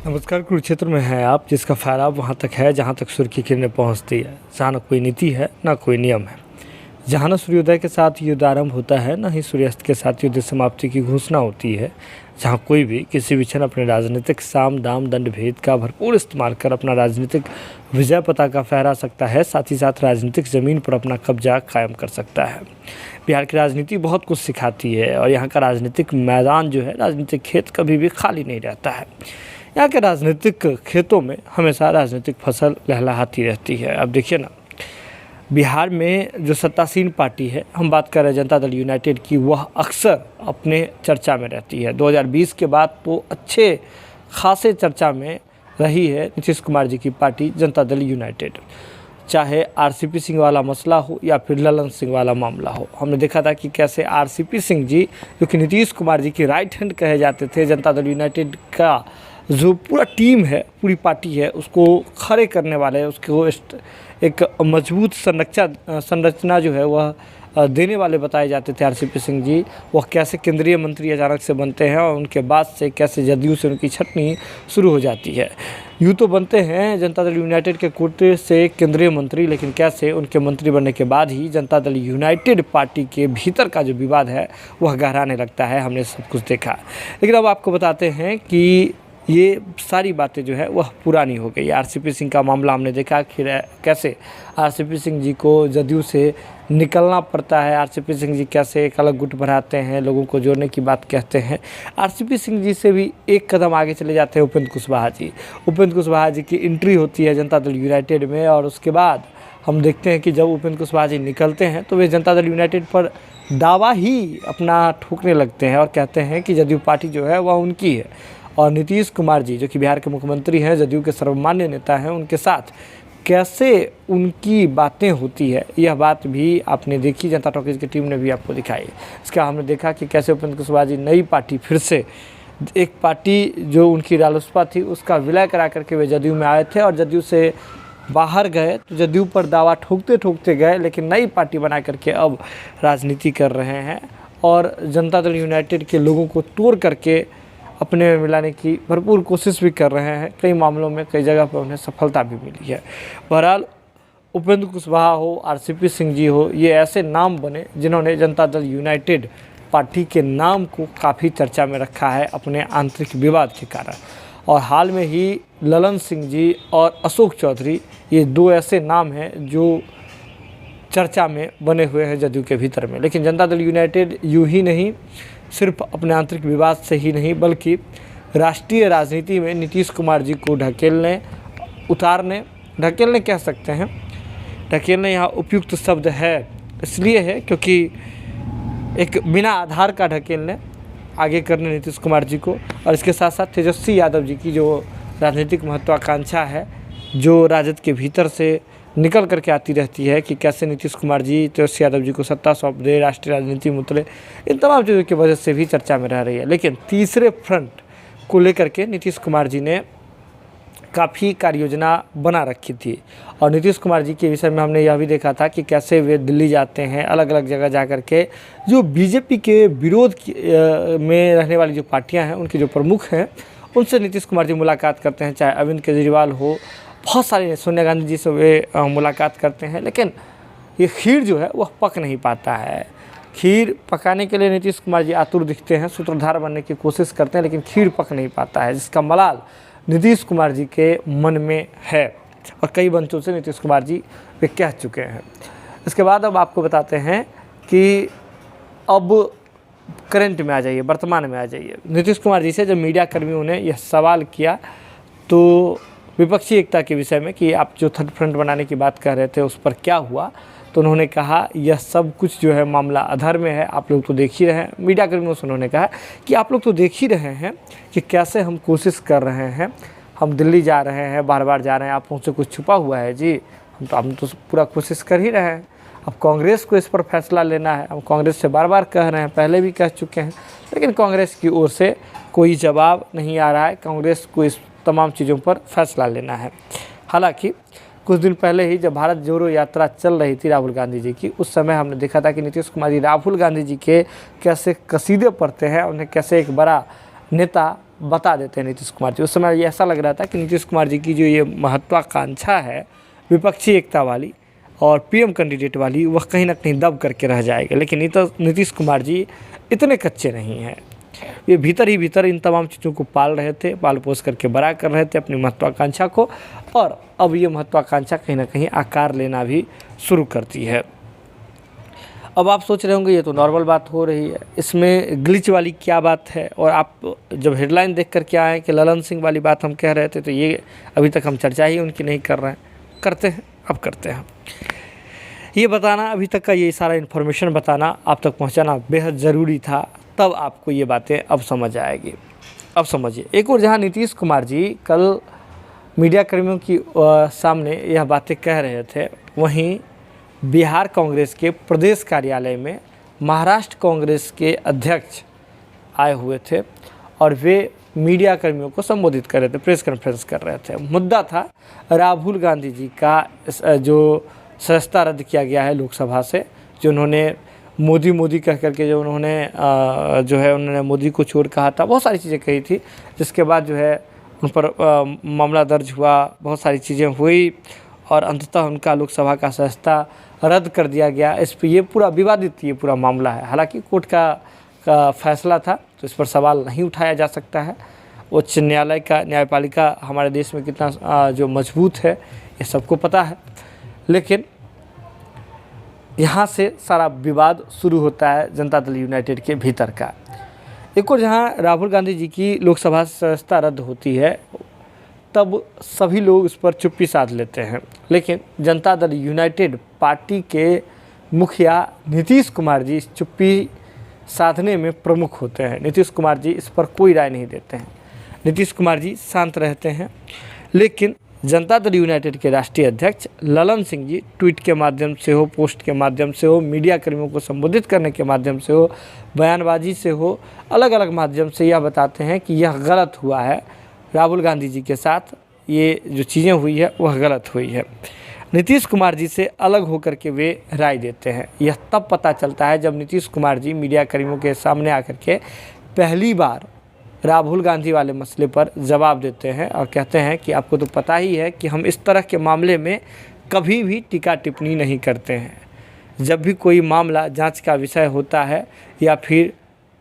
नमस्कार। कुरुक्षेत्र में हैं आप, जिसका फैलाव वहाँ तक है जहाँ तक सूर्य की किरणें पहुँचती है। जहाँ न कोई नीति है, ना कोई नियम है। जहाँ न सूर्योदय के साथ युद्ध आरंभ होता है, न ही सूर्यास्त के साथ युद्ध समाप्ति की घोषणा होती है। जहाँ कोई भी किसी भी क्षण अपने राजनीतिक साम दाम दंड भेद का भरपूर इस्तेमाल कर अपना राजनीतिक विजय पताका फहरा सकता है, साथ ही साथ राजनीतिक ज़मीन पर अपना कब्जा कायम कर सकता है। बिहार की राजनीति बहुत कुछ सिखाती है और यहाँ का राजनीतिक मैदान जो है, राजनीतिक खेत कभी भी खाली नहीं रहता है। यहाँ के राजनीतिक खेतों में हमेशा राजनीतिक फसल लहलहाती रहती है। अब देखिए ना, बिहार में जो सत्तासीन पार्टी है, हम बात कर रहे हैं जनता दल यूनाइटेड की, वह अक्सर अपने चर्चा में रहती है। 2020 के बाद तो अच्छे खासे चर्चा में रही है नीतीश कुमार जी की पार्टी जनता दल यूनाइटेड। चाहे आरसीपी सिंह वाला मसला हो या फिर ललन सिंह वाला मामला हो, हमने देखा था कि कैसे आरसीपी सिंह जी, जो कि नीतीश कुमार जी की राइट हैंड कहे जाते थे, जनता दल यूनाइटेड का जो पूरा टीम है, पूरी पार्टी है, उसको खड़े करने वाले, उसको एक मजबूत संरचना जो है वह देने वाले बताए जाते थे आरसीपी सिंह जी। वह कैसे केंद्रीय मंत्री अचानक से बनते हैं और उनके बाद से कैसे जदयू से उनकी छटनी शुरू हो जाती है। यूँ तो बनते हैं जनता दल यूनाइटेड के कोटे से केंद्रीय मंत्री, लेकिन कैसे उनके मंत्री बनने के बाद ही जनता दल यूनाइटेड पार्टी के भीतर का जो विवाद है वह गहराने लगता है। हमने सब कुछ देखा, लेकिन अब आपको बताते हैं कि ये सारी बातें जो है वह पुरानी हो गई। आरसीपी सिंह का मामला हमने देखा कि कैसे आरसीपी सिंह जी को जदयू से निकलना पड़ता है। आरसीपी सिंह जी कैसे एक अलग गुट बनाते हैं, लोगों को जोड़ने की बात कहते हैं। आरसीपी सिंह जी से भी एक कदम आगे चले जाते हैं उपेंद्र कुशवाहा जी। उपेंद्र कुशवाहा जी की एंट्री होती है जनता दल यूनाइटेड में और उसके बाद हम देखते हैं कि जब उपेंद्र कुशवाहा जी निकलते हैं तो वे जनता दल यूनाइटेड पर दावा ही अपना ठोकने लगते हैं और कहते हैं कि जदयू पार्टी जो है वह उनकी है। और नीतीश कुमार जी, जो कि बिहार के मुख्यमंत्री हैं, जदयू के सर्वमान्य नेता हैं, उनके साथ कैसे उनकी बातें होती है, यह बात भी आपने देखी। जनता टॉकीज की टीम ने भी आपको दिखाई। इसका हमने देखा कि कैसे उपेंद्र कुशवाहा जी नई पार्टी, फिर से एक पार्टी जो उनकी रालोसपा थी, उसका विलय करा करके वे जदयू में आए थे और जदयू से बाहर गए तो जदयू पर दावा ठोकते ठोकते गए, लेकिन नई पार्टी बना करके अब राजनीति कर रहे हैं और जनता दल यूनाइटेड के लोगों को तोड़ करके अपने में मिलाने की भरपूर कोशिश भी कर रहे हैं। कई मामलों में कई जगह पर उन्हें सफलता भी मिली है। बहरहाल उपेंद्र कुशवाहा हो, आरसीपी सिंह जी हो, ये ऐसे नाम बने जिन्होंने जनता दल यूनाइटेड पार्टी के नाम को काफ़ी चर्चा में रखा है अपने आंतरिक विवाद के कारण। और हाल में ही ललन सिंह जी और अशोक चौधरी, ये दो ऐसे नाम हैं जो चर्चा में बने हुए हैं जदयू के भीतर में। लेकिन जनता दल यूनाइटेड यूँ ही नहीं, सिर्फ अपने आंतरिक विवाद से ही नहीं, बल्कि राष्ट्रीय राजनीति में नीतीश कुमार जी को ढकेलने कह सकते हैं। ढकेलने यहाँ उपयुक्त शब्द है, इसलिए है क्योंकि एक बिना आधार का ढकेलने आगे करने नीतीश कुमार जी को, और इसके साथ साथ तेजस्वी यादव जी की जो राजनीतिक महत्वाकांक्षा है, जो राजद के भीतर से निकल करके आती रहती है कि कैसे नीतीश कुमार जी तेजस्वी यादव जी को सत्ता सौंप दे, राष्ट्रीय राजनीति में उतरे, इन तमाम चीज़ों की वजह से भी चर्चा में रह रही है। लेकिन तीसरे फ्रंट को लेकर के नीतीश कुमार जी ने काफ़ी कार्ययोजना बना रखी थी और नीतीश कुमार जी के विषय में हमने यह भी देखा था कि कैसे वे दिल्ली जाते हैं, अलग अलग जगह जा कर के जो बीजेपी के विरोध में रहने वाली जो पार्टियाँ हैं, उनके जो प्रमुख हैं, उनसे नीतीश कुमार जी मुलाकात करते हैं। चाहे अरविंद केजरीवाल हो, बहुत सारे, सोनिया गांधी जी से वे मुलाकात करते हैं। लेकिन ये खीर जो है वह पक नहीं पाता है। खीर पकाने के लिए नीतीश कुमार जी आतुर दिखते हैं, सूत्रधार बनने की कोशिश करते हैं, लेकिन खीर पक नहीं पाता है, जिसका मलाल नीतीश कुमार जी के मन में है और कई मंचों से नीतीश कुमार जी वे कह चुके हैं। इसके बाद अब आपको बताते हैं कि अब करंट में आ जाइए, वर्तमान में आ जाइए। नीतीश कुमार जी से जब मीडिया कर्मियों ने यह सवाल किया तो विपक्षी एकता के विषय में कि आप जो थर्ड फ्रंट बनाने की बात कर रहे थे उस पर क्या हुआ, तो उन्होंने कहा यह सब कुछ जो है मामला अधर में है, आप लोग तो देख ही रहे हैं। मीडिया कर्मियों से उन्होंने कहा कि आप लोग तो देख ही रहे हैं कि कैसे हम कोशिश कर रहे हैं, हम दिल्ली जा रहे हैं, बार बार जा रहे हैं, आप मुझसे कुछ छुपा हुआ है जी? हम तो पूरा कोशिश कर ही रहे हैं। अब कांग्रेस को इस पर फैसला लेना है। हम कांग्रेस से बार बार कह रहे हैं, पहले भी कह चुके हैं, लेकिन कांग्रेस की ओर से कोई जवाब नहीं आ रहा है। कांग्रेस को इस तमाम चीज़ों पर फैसला लेना है। हालांकि कुछ दिन पहले ही जब भारत जोड़ो यात्रा चल रही थी राहुल गांधी जी की, उस समय हमने देखा था कि नीतीश कुमार जी राहुल गांधी जी के कैसे कसीदे पढ़ते हैं, उन्हें कैसे एक बड़ा नेता बता देते हैं नीतीश कुमार जी। उस समय ये ऐसा लग रहा था कि नीतीश कुमार जी की जो ये महत्वाकांक्षा है विपक्षी एकता वाली और पीएम कैंडिडेट वाली, वह कहीं ना कहीं दब करके रह जाएगा। लेकिन नीतीश कुमार जी इतने कच्चे नहीं हैं। ये भीतर ही भीतर इन तमाम चीज़ों को पाल रहे थे, पाल पोस करके बड़ा कर रहे थे अपनी महत्वाकांक्षा को, और अब ये महत्वाकांक्षा कहीं ना कहीं आकार लेना भी शुरू करती है। अब आप सोच रहे होंगे ये तो नॉर्मल बात हो रही है, इसमें ग्लिच वाली क्या बात है। और आप जब हेडलाइन देख कर के आए कि ललन सिंह वाली बात हम कह रहे थे, तो ये अभी तक हम चर्चा ही उनकी नहीं कर रहे हैं। करते हैं, अब करते हैं। ये बताना, अभी तक का ये सारा इन्फॉर्मेशन बताना, आप तक पहुंचाना बेहद ज़रूरी था, तब आपको ये बातें अब समझ आएगी। अब समझिए, एक और जहां नीतीश कुमार जी कल मीडिया कर्मियों की सामने यह बातें कह रहे थे, वहीं बिहार कांग्रेस के प्रदेश कार्यालय में महाराष्ट्र कांग्रेस के अध्यक्ष आए हुए थे और वे मीडिया कर्मियों को संबोधित कर रहे थे, प्रेस कॉन्फ्रेंस कर रहे थे। मुद्दा था राहुल गांधी जी का जो सदस्यता रद्द किया गया है लोकसभा से, जो उन्होंने मोदी कह करके जो उन्होंने मोदी को चोर कहा था, बहुत सारी चीज़ें कही थी, जिसके बाद जो है उन पर मामला दर्ज हुआ, बहुत सारी चीज़ें हुई और अंततः उनका लोकसभा का सदस्यता रद्द कर दिया गया। इस पर ये पूरा विवादित ये पूरा मामला है। हालांकि कोर्ट का फैसला था, तो इस पर सवाल नहीं उठाया जा सकता है। उच्च न्यायालय का न्यायपालिका हमारे देश में कितना जो मजबूत है, ये सबको पता है। लेकिन यहाँ से सारा विवाद शुरू होता है जनता दल यूनाइटेड के भीतर का। एक और जहाँ राहुल गांधी जी की लोकसभा सदस्यता रद्द होती है, तब सभी लोग इस पर चुप्पी साध लेते हैं। लेकिन जनता दल यूनाइटेड पार्टी के मुखिया नीतीश कुमार जी इस चुप्पी साधने में प्रमुख होते हैं। नीतीश कुमार जी इस पर कोई राय नहीं देते हैं। नीतीश कुमार जी शांत रहते हैं। लेकिन जनता दल यूनाइटेड के राष्ट्रीय अध्यक्ष ललन सिंह जी ट्वीट के माध्यम से हो, पोस्ट के माध्यम से हो, मीडिया कर्मियों को संबोधित करने के माध्यम से हो, बयानबाजी से हो, अलग अलग माध्यम से यह बताते हैं कि यह गलत हुआ है, राहुल गांधी जी के साथ ये जो चीज़ें हुई है वह गलत हुई है। नीतीश कुमार जी से अलग होकर के वे राय देते हैं। यह तब पता चलता है जब नीतीश कुमार जी मीडिया कर्मियों के सामने आकर के पहली बार राहुल गांधी वाले मसले पर जवाब देते हैं और कहते हैं कि आपको तो पता ही है कि हम इस तरह के मामले में कभी भी टीका टिप्पणी नहीं करते हैं। जब भी कोई मामला जांच का विषय होता है या फिर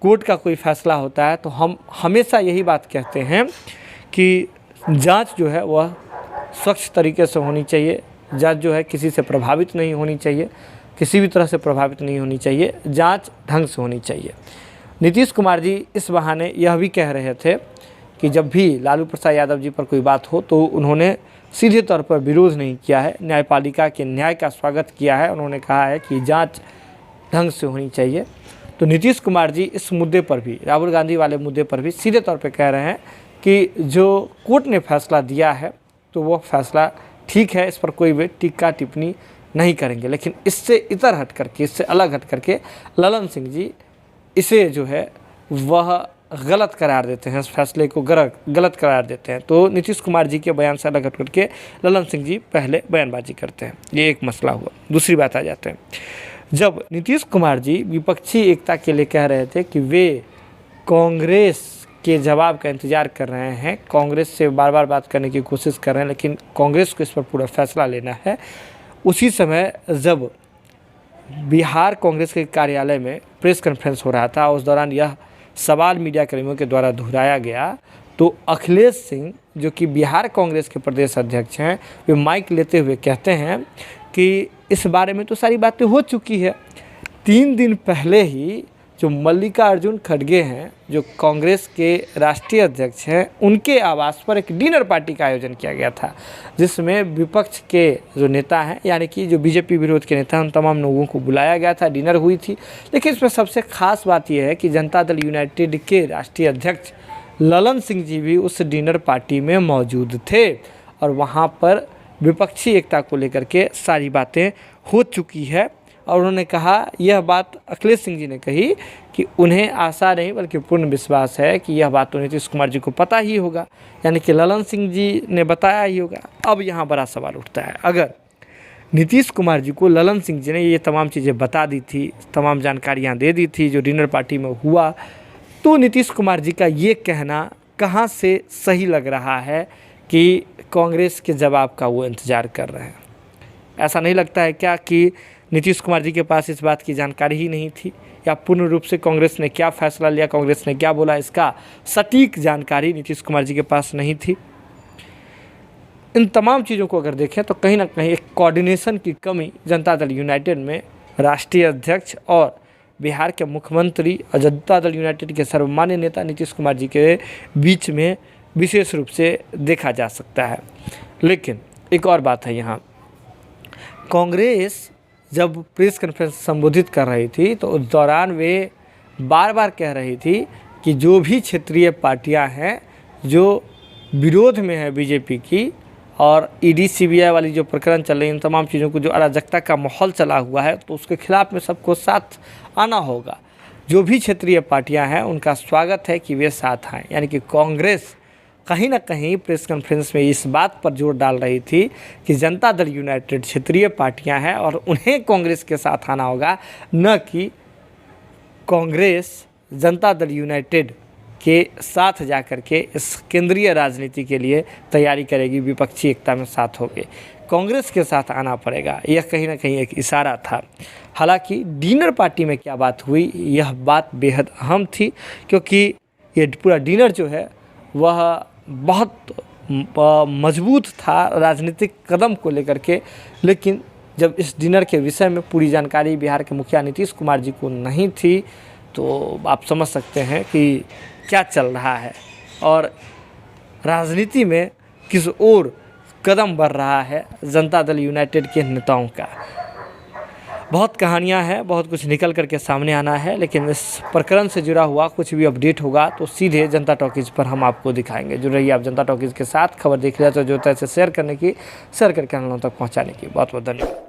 कोर्ट का कोई फैसला होता है, तो हम हमेशा यही बात कहते हैं कि जांच जो है वह स्वच्छ तरीके से होनी चाहिए। जांच जो है किसी से प्रभावित नहीं होनी चाहिए, किसी भी तरह से प्रभावित नहीं होनी चाहिए, जांच ढंग से होनी चाहिए। नीतीश कुमार जी इस बहाने यह भी कह रहे थे कि जब भी लालू प्रसाद यादव जी पर कोई बात हो तो उन्होंने सीधे तौर पर विरोध नहीं किया है, न्यायपालिका के न्याय का स्वागत किया है। उन्होंने कहा है कि जांच ढंग से होनी चाहिए। तो नीतीश कुमार जी इस मुद्दे पर भी, राहुल गांधी वाले मुद्दे पर भी सीधे तौर पर कह रहे हैं कि जो कोर्ट ने फैसला दिया है तो वो फैसला ठीक है, इस पर कोई भी टीका टिप्पणी नहीं करेंगे। लेकिन इससे इतर हट करके, इससे अलग हट करके ललन सिंह जी इसे जो है वह गलत करार देते हैं, इस फैसले को गलत करार देते हैं। तो नीतीश कुमार जी के बयान से अलग हट करके ललन सिंह जी पहले बयानबाजी करते हैं। ये एक मसला हुआ। दूसरी बात आ जाते हैं, जब नीतीश कुमार जी विपक्षी एकता के लिए कह रहे थे कि वे कांग्रेस के जवाब का इंतज़ार कर रहे हैं, कांग्रेस से बार बार बात करने की कोशिश कर रहे हैं, लेकिन कांग्रेस को इस पर पूरा फैसला लेना है। उसी समय जब बिहार कांग्रेस के कार्यालय में प्रेस कॉन्फ्रेंस हो रहा था, उस दौरान यह सवाल मीडिया कर्मियों के द्वारा दोहराया गया, तो अखिलेश सिंह जो कि बिहार कांग्रेस के प्रदेश अध्यक्ष हैं, वे माइक लेते हुए कहते हैं कि इस बारे में तो सारी बातें हो चुकी है। 3 दिन पहले ही जो मल्लिकार्जुन खड़गे हैं, जो कांग्रेस के राष्ट्रीय अध्यक्ष हैं, उनके आवास पर एक डिनर पार्टी का आयोजन किया गया था, जिसमें विपक्ष के जो नेता हैं, यानी कि जो बीजेपी विरोध के नेता हैं, उन तमाम लोगों को बुलाया गया था, डिनर हुई थी। लेकिन इसमें सबसे खास बात यह है कि जनता दल यूनाइटेड के राष्ट्रीय अध्यक्ष ललन सिंह जी भी उस डिनर पार्टी में मौजूद थे और वहाँ पर विपक्षी एकता को लेकर के सारी बातें हो चुकी है। और उन्होंने कहा, यह बात अखिलेश सिंह जी ने कही कि उन्हें आशा नहीं बल्कि पूर्ण विश्वास है कि यह बात तो नीतीश कुमार जी को पता ही होगा, यानी कि ललन सिंह जी ने बताया ही होगा। अब यहाँ बड़ा सवाल उठता है, अगर नीतीश कुमार जी को ललन सिंह जी ने ये तमाम चीज़ें बता दी थी, तमाम जानकारियाँ दे दी थी जो डिनर पार्टी में हुआ, तो नीतीश कुमार जी का ये कहना कहाँ से सही लग रहा है कि कांग्रेस के जवाब का वो इंतज़ार कर रहे हैं? ऐसा नहीं लगता है क्या कि नीतीश कुमार जी के पास इस बात की जानकारी ही नहीं थी, या पूर्ण रूप से कांग्रेस ने क्या फैसला लिया, कांग्रेस ने क्या बोला, इसका सटीक जानकारी नीतीश कुमार जी के पास नहीं थी? इन तमाम चीज़ों को अगर देखें तो कहीं ना कहीं एक कोऑर्डिनेशन की कमी जनता दल यूनाइटेड में राष्ट्रीय अध्यक्ष और बिहार के मुख्यमंत्री और जनता दल यूनाइटेड के सर्वमान्य नेता नीतीश कुमार जी के बीच में विशेष रूप से देखा जा सकता है। लेकिन एक और बात है, यहाँ कांग्रेस जब प्रेस कॉन्फ्रेंस संबोधित कर रही थी तो उस दौरान वे बार बार कह रही थी कि जो भी क्षेत्रीय पार्टियां हैं जो विरोध में है बीजेपी की, और ईडी सीबीआई वाली जो प्रकरण चल रही है, इन तमाम चीज़ों को जो अराजकता का माहौल चला हुआ है, तो उसके खिलाफ में सबको साथ आना होगा। जो भी क्षेत्रीय पार्टियां हैं उनका स्वागत है कि वे साथ आएँ। यानी कि कांग्रेस कहीं ना कहीं प्रेस कॉन्फ्रेंस में इस बात पर जोर डाल रही थी कि जनता दल यूनाइटेड क्षेत्रीय पार्टियां हैं और उन्हें कांग्रेस के साथ आना होगा, न कि कांग्रेस जनता दल यूनाइटेड के साथ जाकर के इस केंद्रीय राजनीति के लिए तैयारी करेगी, विपक्षी एकता में साथ होगी। कांग्रेस के साथ आना पड़ेगा, यह कहीं ना कहीं एक इशारा था। हालांकि डिनर पार्टी में क्या बात हुई, यह बात बेहद अहम थी, क्योंकि ये पूरा डिनर जो है वह बहुत मजबूत था राजनीतिक कदम को लेकर के। लेकिन जब इस डिनर के विषय में पूरी जानकारी बिहार के मुखिया नीतीश कुमार जी को नहीं थी, तो आप समझ सकते हैं कि क्या चल रहा है और राजनीति में किस ओर कदम बढ़ रहा है जनता दल यूनाइटेड के नेताओं का। बहुत कहानियां हैं, बहुत कुछ निकल करके सामने आना है, लेकिन इस प्रकरण से जुड़ा हुआ कुछ भी अपडेट होगा तो सीधे जनता टॉकीज़ पर हम आपको दिखाएंगे। जुड़ रहिए आप जनता टॉकीज़ के साथ। खबर देख लिया तो जो है शेयर करने की, शेयर करके हम लोगों तक पहुंचाने की। बहुत बहुत धन्यवाद।